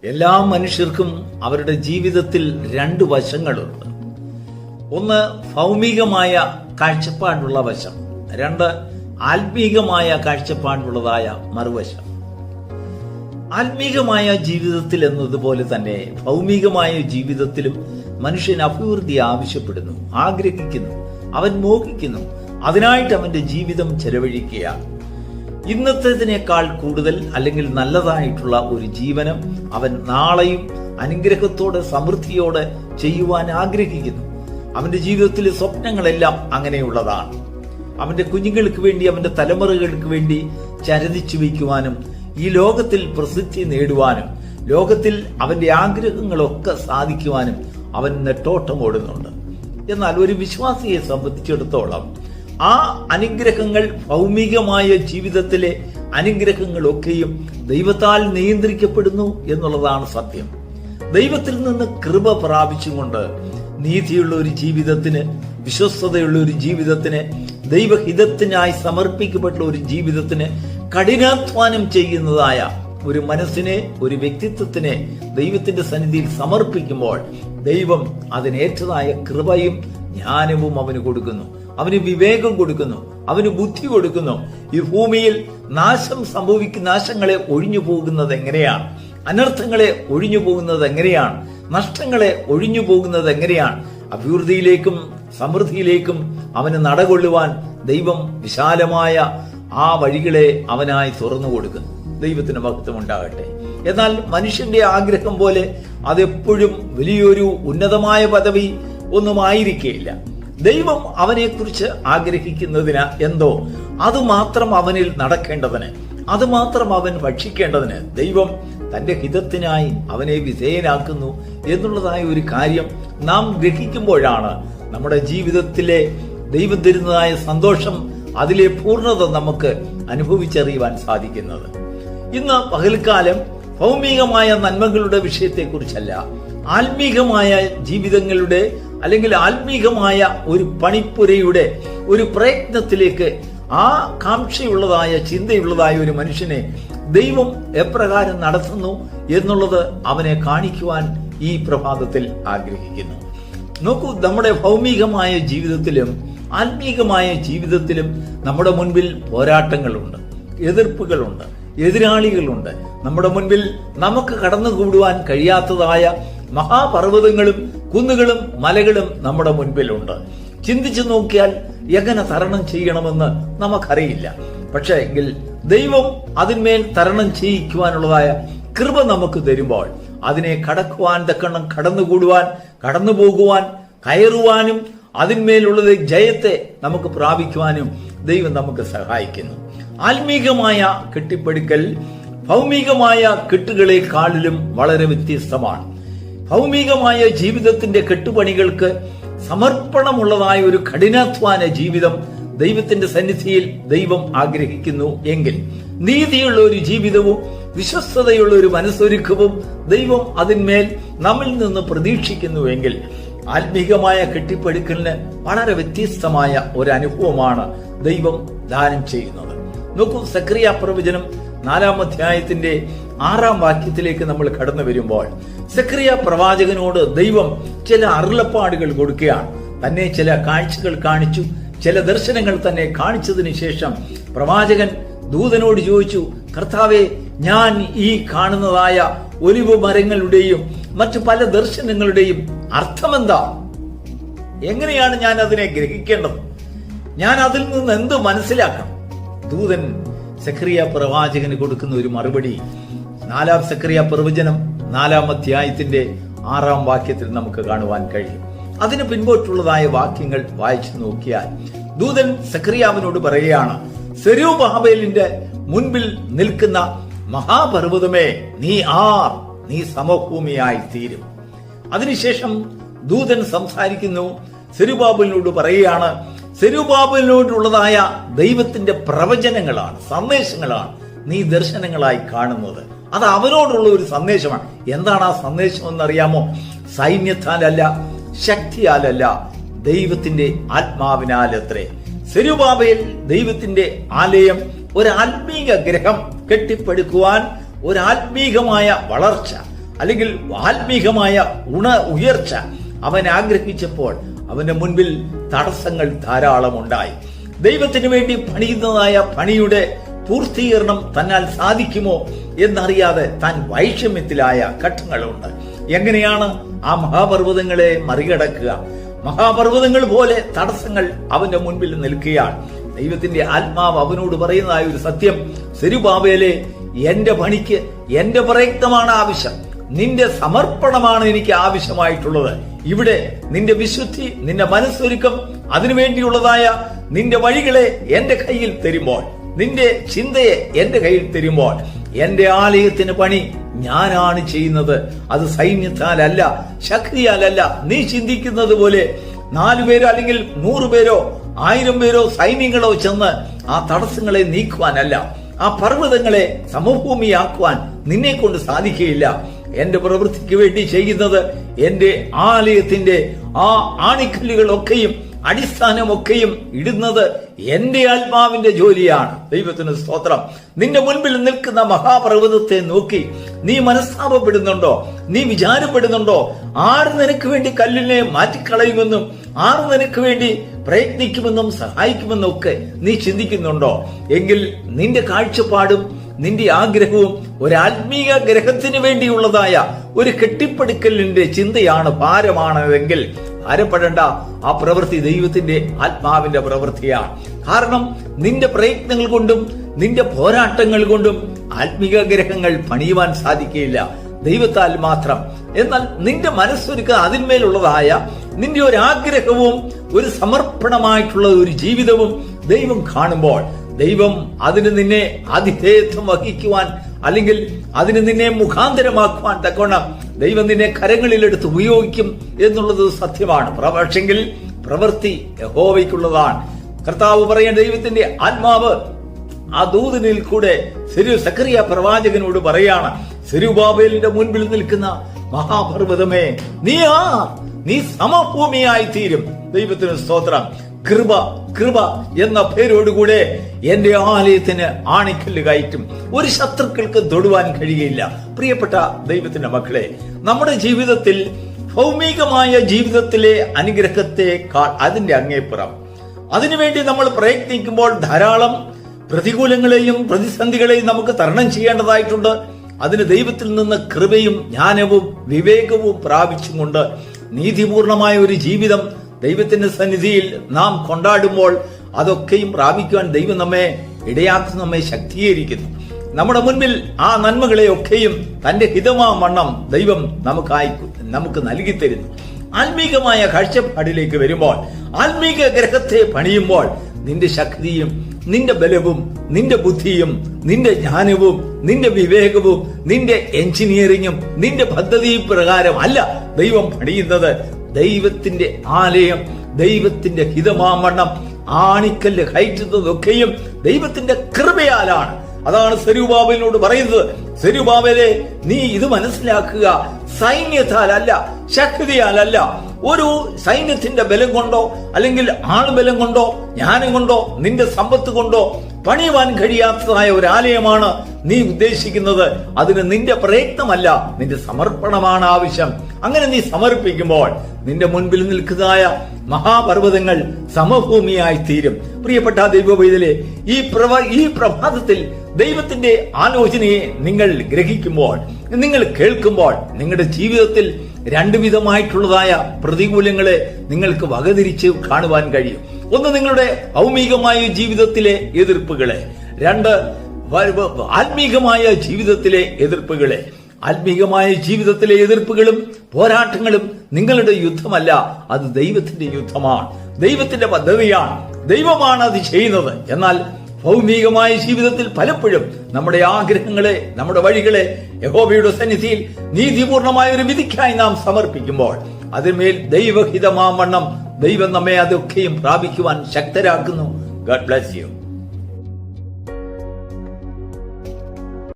എല്ലാ മനുഷ്യർക്കും അവരുടെ ജീവിതത്തിൽ രണ്ട് വശങ്ങളുണ്ട്. ഒന്ന് ഭൗമികമായ കാഴ്ചപ്പാടുള്ള വശം, രണ്ട് ആത്മീകമായ കാഴ്ചപ്പാടുള്ളതായ മറുവശം. ആത്മീകമായ ജീവിതത്തിൽ എന്നതുപോലെ തന്നെ ഭൗമികമായ ജീവിതത്തിലും മനുഷ്യൻ അഭിവൃദ്ധി ആവശ്യപ്പെടുന്നു, ആഗ്രഹിക്കുന്നു, അവൻ മോഹിക്കുന്നു. അതിനായിട്ട് അവന്റെ ജീവിതം ചെലവഴിക്കുകയാണ്. ഇന്നത്തേതിനേക്കാൾ കൂടുതൽ അല്ലെങ്കിൽ നല്ലതായിട്ടുള്ള ഒരു ജീവനം അവൻ നാളെയും അനുഗ്രഹത്തോടെ സമൃദ്ധിയോടെ ചെയ്യുവാൻ ആഗ്രഹിക്കുന്നു. അവന്റെ ജീവിതത്തിലെ സ്വപ്നങ്ങളെല്ലാം അങ്ങനെയുള്ളതാണ്. അവന്റെ കുഞ്ഞുങ്ങൾക്ക് വേണ്ടി, അവന്റെ തലമുറകൾക്ക് വേണ്ടി ചരിതിച്ചു വയ്ക്കുവാനും ഈ ലോകത്തിൽ പ്രസിദ്ധി നേടുവാനും ലോകത്തിൽ അവന്റെ ആഗ്രഹങ്ങളൊക്കെ സാധിക്കുവാനും അവൻ നെട്ടോട്ടം ഓടുന്നുണ്ട്. എന്നാൽ ഒരു വിശ്വാസിയെ സംബന്ധിച്ചിടത്തോളം ആ അനുഗ്രഹങ്ങൾ, ഭൗമികമായ ജീവിതത്തിലെ അനുഗ്രഹങ്ങളൊക്കെയും ദൈവത്താൽ നിയന്ത്രിക്കപ്പെടുന്നു എന്നുള്ളതാണ് സത്യം. ദൈവത്തിൽ നിന്ന് കൃപ പ്രാപിച്ചുകൊണ്ട് നീതിയുള്ള ഒരു ജീവിതത്തിന്, വിശ്വസ്തതയുള്ള ഒരു ജീവിതത്തിന്, ദൈവഹിതത്തിനായി സമർപ്പിക്കപ്പെട്ട ഒരു ജീവിതത്തിന് കഠിനാധ്വാനം ചെയ്യുന്നതായ ഒരു മനസ്സിനെ, ഒരു വ്യക്തിത്വത്തിനെ ദൈവത്തിന്റെ സന്നിധിയിൽ സമർപ്പിക്കുമ്പോൾ ദൈവം അതിനേറ്റതായ കൃപയും ജ്ഞാനവും അവന് കൊടുക്കുന്നു, അവന് വിവേകം കൊടുക്കുന്നു, അവന് ബുദ്ധി കൊടുക്കുന്നു. ഈ ഭൂമിയിൽ നാശങ്ങളെ ഒഴിഞ്ഞു പോകുന്നത് എങ്ങനെയാണ്, അനർത്ഥങ്ങളെ ഒഴിഞ്ഞു പോകുന്നത് എങ്ങനെയാണ്, നഷ്ടങ്ങളെ ഒഴിഞ്ഞു പോകുന്നത് എങ്ങനെയാണ്, അഭിവൃദ്ധിയിലേക്കും സമൃദ്ധിയിലേക്കും അവന് നടകൊള്ളുവാൻ ദൈവം വിശാലമായ ആ വഴികളെ അവനായി തുറന്നു കൊടുക്കുന്നു. ദൈവത്തിന് മഹത്വം ഉണ്ടാകട്ടെ. എന്നാൽ മനുഷ്യന്റെ ആഗ്രഹം പോലെ അതെപ്പോഴും വലിയൊരു ഉന്നതമായ പദവി ഒന്നും ആയിരിക്കുകയില്ല. ദൈവം അവനെക്കുറിച്ച് ആഗ്രഹിക്കുന്നതിന് എന്തോ അതുമാത്രം അവനിൽ നടക്കേണ്ടതിന്, അതുമാത്രം അവൻ ഭക്ഷിക്കേണ്ടതിന് ദൈവം തന്റെ ഹിതത്തിനായി അവനെ വിധേയനാക്കുന്നു എന്നുള്ളതായ ഒരു കാര്യം നാം ഗ്രഹിക്കുമ്പോഴാണ് നമ്മുടെ ജീവിതത്തിലെ ദൈവം തരുന്നതായ സന്തോഷം, അതിലെ പൂർണ്ണത നമുക്ക് അനുഭവിച്ചറിയുവാൻ സാധിക്കുന്നത്. ഇന്ന് പകൽക്കാലം ഭൗമികമായ നന്മകളുടെ വിഷയത്തെക്കുറിച്ചല്ല, ആത്മീകമായ ജീവിതങ്ങളുടെ അല്ലെങ്കിൽ ആത്മീകമായ ഒരു പണിപ്പുരയുടെ ഒരു പ്രയത്നത്തിലേക്ക് ആ കാംക്ഷയുള്ളതായ, ചിന്തയുള്ളതായ ഒരു മനുഷ്യനെ ദൈവം എപ്രകാരം നടത്തുന്നു എന്നുള്ളത് അവനെ കാണിക്കുവാൻ ഈ പ്രഭാതത്തിൽ ആഗ്രഹിക്കുന്നു. നോക്കൂ, നമ്മുടെ ഭൗമികമായ ജീവിതത്തിലും ആത്മീകമായ ജീവിതത്തിലും നമ്മുടെ മുൻപിൽ പോരാട്ടങ്ങളുണ്ട്, എതിർപ്പുകളുണ്ട്, എതിരാളികളുണ്ട്. നമ്മുടെ മുൻപിൽ നമുക്ക് കടന്നുകൂടുവാൻ കഴിയാത്തതായ മഹാപർവ്വതങ്ങളും കുന്നുകളും മലകളും നമ്മുടെ മുൻപിലുണ്ട്. ചിന്തിച്ചു നോക്കിയാൽ എങ്ങനെ തരണം ചെയ്യണമെന്ന് നമുക്കറിയില്ല. പക്ഷേ എങ്കിൽ ദൈവം അതിന്മേൽ തരണം ചെയ്യിക്കുവാനുള്ളതായ കൃപ നമുക്ക് തരുമ്പോൾ അതിനെ കടക്കുവാൻ തക്കണ്ണം കടന്നുകൂടുവാൻ, കടന്നു പോകുവാൻ, കയറുവാനും അതിന്മേലുള്ളത് ജയത്തെ നമുക്ക് പ്രാപിക്കുവാനും ദൈവം നമുക്ക് സഹായിക്കുന്നു. ആത്മീകമായ കെട്ടിപ്പടുക്കൽ ഭൗമികമായ കെട്ടുകളെക്കാളിലും വളരെ വ്യത്യസ്തമാണ്. ഭൗമികമായ ജീവിതത്തിന്റെ കെട്ടുപണികൾക്ക് സമർപ്പണമുള്ളതായ ഒരു കഠിനാധ്വാന ജീവിതം ദൈവത്തിന്റെ സന്നിധിയിൽ ദൈവം ആഗ്രഹിക്കുന്നു എങ്കിൽ, നീതിയുള്ള ഒരു ജീവിതവും വിശ്വസ്തതയുള്ള ഒരു മനസ്സൊരുക്കവും ദൈവം അതിന്മേൽ നമ്മിൽ നിന്ന് പ്രതീക്ഷിക്കുന്നുവെങ്കിൽ ആത്മീകമായ കെട്ടിപ്പടുക്കലിന് വളരെ വ്യത്യസ്തമായ ഒരു അനുഭവമാണ് ദൈവം ദാനം ചെയ്യുന്നത്. നോക്കൂ, സക്രിയ പ്രവചനം 4-ാം അധ്യായത്തിന്റെ 6-ാം വാക്യത്തിലേക്ക് നമ്മൾ കടന്നു വരുമ്പോൾ സക്രിയ പ്രവാചകനോട് ദൈവം ചില അരുളപ്പാടുകൾ കൊടുക്കുകയാണ്. തന്നെ ചില കാഴ്ചകൾ കാണിച്ചു, ചില ദർശനങ്ങൾ തന്നെ കാണിച്ചതിന് ശേഷം പ്രവാചകൻ ദൂതനോട് ചോദിച്ചു, കർത്താവേ, ഞാൻ ഈ കാണുന്നതായ ഒലിവ് മരങ്ങളുടെയും മറ്റു പല ദർശനങ്ങളുടെയും അർത്ഥമെന്താ? എങ്ങനെയാണ് ഞാൻ അതിനെ ഗ്രഹിക്കേണ്ടത്? ഞാൻ അതിൽ നിന്ന് എന്ത് മനസ്സിലാക്കണം? ദൂതൻ സക്രിയ പ്രവാചകന് കൊടുക്കുന്ന ഒരു മറുപടി 4-ാം സക്രിയ പ്രവചനം 4-ാം അധ്യായത്തിന്റെ 6-ാം വാക്യത്തിൽ നമുക്ക് കാണുവാൻ കഴിയും. അതിന് പിൻപോട്ടുള്ളതായ വാക്യങ്ങൾ വായിച്ചു നോക്കിയാൽ ദൂതൻ സക്രിയാവിനോട് പറയുകയാണ്, സെരൂബാബേലിന്റെ മുൻപിൽ നിൽക്കുന്ന മഹാപർവ്വതമേ, നീ ആർ? നീ സമഭൂമിയായി തീരും. അതിനുശേഷം ദൂതൻ സംസാരിക്കുന്നു, സെരൂബാബേലിനോട് പറയുകയാണ്, സെരൂബാബേലിനോടുള്ളതായ ദൈവത്തിന്റെ പ്രവചനങ്ങളാണ്, സന്ദേശങ്ങളാണ് നീ ദർശനങ്ങളായി കാണുന്നത്. അത് അവനോടുള്ള ഒരു സന്ദേശമാണ്. എന്താണ് ആ സന്ദേശം എന്നറിയാമോ? സൈന്യത്താലല്ല, ശക്തിയാലല്ല, ദൈവത്തിന്റെ ആത്മാവിനാലത്രേ. സെരൂബാബേൽ ദൈവത്തിന്റെ ആലയം, ഒരു ആത്മീക ഗ്രഹം കെട്ടിപ്പടുക്കുവാൻ, ഒരു ആത്മീകമായ വളർച്ച, അല്ലെങ്കിൽ ആത്മീകമായ ഉയർച്ച അവൻ ആഗ്രഹിച്ചപ്പോൾ അവന്റെ മുൻപിൽ തടസ്സങ്ങൾ ധാരാളം ഉണ്ടായി. ദൈവത്തിന് വേണ്ടി പണിയുന്നതായ പണിയുടെ പൂർത്തീകരണം തന്നാൽ സാധിക്കുമോ എന്നറിയാതെ താൻ വൈഷമ്യത്തിലായ ഘട്ടങ്ങളുണ്ട്. എങ്ങനെയാണ് ആ മഹാപർവ്വതങ്ങളെ മറികടക്കുക? മഹാപർവ്വതങ്ങൾ പോലെ തടസ്സങ്ങൾ അവന്റെ മുൻപിൽ നിൽക്കുകയാണ്. ദൈവത്തിന്റെ ആത്മാവ് അവനോട് പറയുന്നതായ ഒരു സത്യം, സെരുബാബേലേ, എന്റെ പണിക്ക് എന്റെ പ്രയത്നമാണ് ആവശ്യം, നിന്റെ സമർപ്പണമാണ് എനിക്ക് ആവശ്യമായിട്ടുള്ളത്. ഇവിടെ നിന്റെ വിശുദ്ധി, നിന്റെ മനസ്സൊരുക്കം, അതിനുവേണ്ടിയുള്ളതായ നിന്റെ വഴികളെ എന്റെ കയ്യിൽ തരുമ്പോൾ, നിന്റെ ചിന്തയെ എന്റെ കയ്യിൽ തരുമ്പോൾ, എന്റെ ആലയത്തിന് പണി ഞാനാണ് ചെയ്യുന്നത്. അത് സൈന്യത്താലല്ല, ശക്തിയാലല്ല, നീ ചിന്തിക്കുന്നത് പോലെ 4 പേരോ അല്ലെങ്കിൽ 100 പേരോ 1000 പേരോ സൈന്യങ്ങളോ ചെന്ന് ആ തടസ്സങ്ങളെ നീക്കുവാനല്ല, ആ പർവ്വതങ്ങളെ സമഭൂമിയാക്കുവാൻ നിന്നെ കൊണ്ട് സാധിക്കുകയില്ല. എന്റെ പ്രവൃത്തിക്ക് വേണ്ടി ചെയ്യുന്നത് എന്റെ ആലയത്തിന്റെ ആ ആണിക്കല്ലുകളൊക്കെയും അടിസ്ഥാനമൊക്കെയും ഇടുന്നത് എന്റെ ആത്മാവിന്റെ ജോലിയാണ്. ദൈവത്തിന് സ്തോത്രം. നിന്റെ മുൻപിൽ നിൽക്കുന്ന മഹാപർവ്വതത്തെ നോക്കി നീ മനസ്താപപ്പെടുന്നുണ്ടോ? നീ വിചാരപ്പെടുന്നുണ്ടോ? ആര് നിനക്ക് വേണ്ടി കല്ലിനെ മാറ്റിക്കളയുമെന്നും ആര് നിനക്ക് വേണ്ടി പ്രയത്നിക്കുമെന്നും സഹായിക്കുമെന്നും ഒക്കെ നീ ചിന്തിക്കുന്നുണ്ടോ? എങ്കിൽ നിന്റെ കാഴ്ചപ്പാടും നിന്റെ ആഗ്രഹവും ഒരു ആത്മീയ ഗ്രഹത്തിന് വേണ്ടിയുള്ളതായ ഒരു കെട്ടിപ്പടുക്കലിന്റെ ചിന്തയാണ്, ഭാരമാണെങ്കിൽ ഭാരപ്പെടേണ്ട. ആ പ്രവൃത്തി ദൈവത്തിന്റെ ആത്മാവിന്റെ പ്രവൃത്തിയാണ്. കാരണം നിന്റെ പ്രയത്നങ്ങൾ കൊണ്ടും നിന്റെ പോരാട്ടങ്ങൾ കൊണ്ടും ആത്മീക ഗ്രഹങ്ങൾ പണിയുവാൻ സാധിക്കുകയില്ല, ദൈവത്താൽ മാത്രം. എന്നാൽ നിന്റെ മനസ്സൊരുക്ക, അതിന്മേലുള്ളതായ നിന്റെ ഒരു ആഗ്രഹവും ഒരു സമർപ്പണമായിട്ടുള്ള ഒരു ജീവിതവും ദൈവം കാണുമ്പോൾ, ദൈവം അതിന് നിന്നെ ആതിഥേയത്വം വഹിക്കുവാൻ, അല്ലെങ്കിൽ അതിന് നിന്നെ മുഖാന്തരമാക്കുവാൻ തക്കവണ്ണം ദൈവം നിന്നെ കരങ്ങളിലെടുത്ത് ഉപയോഗിക്കും എന്നുള്ളത് സത്യമാണ്. പക്ഷെങ്കിൽ പ്രവൃത്തി യഹോവയ്ക്കുള്ളതാണ്. കർത്താവ് പറയാൻ ദൈവത്തിന്റെ ആത്മാവ് ആ ദൂതനിൽ കൂടെ സക്കറിയ പ്രവാചകനോട് പറയാണ്, സെരുബാബേലിന്റെ മുൻപിൽ നിൽക്കുന്ന മഹാപർവ്വതമേ, നീ സമഭൂമിയായി തീരും. ദൈവത്തിന് സ്തോത്രം. കൃപ കൃപ എന്ന പേരോടുകൂടെ എന്റെ ആലയത്തിന് ആണിക്കല്ല് കയറ്റും. ഒരു ശത്രുക്കൾക്ക് തൊടുവാൻ കഴിയില്ല. പ്രിയപ്പെട്ട ദൈവത്തിന്റെ മക്കളെ, നമ്മുടെ ജീവിതത്തിൽ ഭൗമികമായ ജീവിതത്തിലെ അനുഗ്രഹത്തെക്കാൾ അതിന്റെ അങ്ങേപ്പുറം, അതിനുവേണ്ടി നമ്മൾ പ്രയത്നിക്കുമ്പോൾ ധാരാളം പ്രതികൂലങ്ങളെയും പ്രതിസന്ധികളെയും നമുക്ക് തരണം ചെയ്യേണ്ടതായിട്ടുണ്ട്. അതിന് ദൈവത്തിൽ നിന്ന് കൃപയും ജ്ഞാനവും വിവേകവും പ്രാപിച്ചുകൊണ്ട് നീതിപൂർണമായ ഒരു ജീവിതം ദൈവത്തിന്റെ സന്നിധിയിൽ നാം കൊണ്ടാടുമ്പോൾ അതൊക്കെയും പ്രാപിക്കുവാൻ ദൈവം നമ്മെ ഇടയാക്കുന്ന, നമ്മെ ശക്തീകരിക്കുന്നു. നമ്മുടെ മുൻപിൽ ആ നന്മകളെയൊക്കെയും തന്റെ ഹിതമാവണ്ണം ദൈവം നമുക്ക് നൽകി തരുന്നു. ആത്മീകമായ കാഴ്ചപ്പാടിലേക്ക് വരുമ്പോൾ, ആത്മീക ഗ്രഹത്തെ പണിയുമ്പോൾ, നിന്റെ ശക്തിയും നിന്റെ ബലവും നിന്റെ ബുദ്ധിയും നിന്റെ ജ്ഞാനവും നിന്റെ വിവേകവും നിന്റെ എഞ്ചിനീയറിംഗും നിന്റെ പദ്ധതി പ്രകാരം അല്ല ദൈവം പണിയുന്നത്. ദൈവത്തിന്റെ ആലയം, ദൈവത്തിന്റെ ഹിതമാവണ്ണം ആണിക്കല്ല് കയറ്റുന്നതൊക്കെയും ദൈവത്തിന്റെ കൃപയാലാണ്. അതാണ് സെരുബാബേലിനോട് പറയുന്നത്, സെരുബാബേലേ, നീ ഇത് മനസ്സിലാക്കുക, സൈന്യത്താലല്ല, ശക്തിയാലല്ല, ഒരു സൈന്യത്തിന്റെ ബലം കൊണ്ടോ അല്ലെങ്കിൽ ആൾബലം കൊണ്ടോ ജ്ഞാനം കൊണ്ടോ നിന്റെ സമ്പത്ത് കൊണ്ടോ പണിയുവാൻ കഴിയാത്തതായ ഒരു ആലയമാണ് നീ ഉദ്ദേശിക്കുന്നത്. അതിന് നിന്റെ പ്രയത്നമല്ല, നിന്റെ സമർപ്പണമാണ് ആവശ്യം. അങ്ങനെ നീ സമർപ്പിക്കുമ്പോൾ നിന്റെ മുൻപിൽ നിൽക്കുന്നതായ മഹാപർവ്വതങ്ങൾ സമഭൂമിയായി തീരും. പ്രിയപ്പെട്ട ദൈവവൈതലേ, ഈ പ്രഭാതത്തിൽ ദൈവത്തിന്റെ ആലോചനയെ നിങ്ങൾ ഗ്രഹിക്കുമ്പോൾ, നിങ്ങൾ കേൾക്കുമ്പോൾ, നിങ്ങളുടെ ജീവിതത്തിൽ 2 വിധമായിട്ടുള്ളതായ പ്രതികൂലങ്ങളെ നിങ്ങൾക്ക് വകതിരിച്ച് കാണുവാൻ കഴിയും. ഒന്ന്, നിങ്ങളുടെ ഭൗമികമായ ജീവിതത്തിലെ എതിർപ്പുകളെ. 2, ആത്മീകമായ ജീവിതത്തിലെ എതിർപ്പുകളെ. ആത്മീകമായ ജീവിതത്തിലെ എതിർപ്പുകളും പോരാട്ടങ്ങളും നിങ്ങളുടെ യുദ്ധമല്ല, അത് ദൈവത്തിന്റെ യുദ്ധമാണ്, ദൈവത്തിന്റെ പദ്ധതിയാണ്, ദൈവമാണ് അത് ചെയ്യുന്നത്. എന്നാൽ ഭൗമികമായ ജീവിതത്തിൽ പലപ്പോഴും നമ്മുടെ ആഗ്രഹങ്ങളെ, നമ്മുടെ വഴികളെ യഹോവയുടെ സന്നിധിയിൽ നീതിപൂർണമായ ഒരു വിധിക്കായി നാം സമർപ്പിക്കുമ്പോൾ അതിന്മേൽ ദൈവഹിതമാവണ്ണം ദൈവം നമ്മെ അതൊക്കെയും പ്രാപിക്കുവാൻ ശക്തരാക്കുന്നു. God bless you.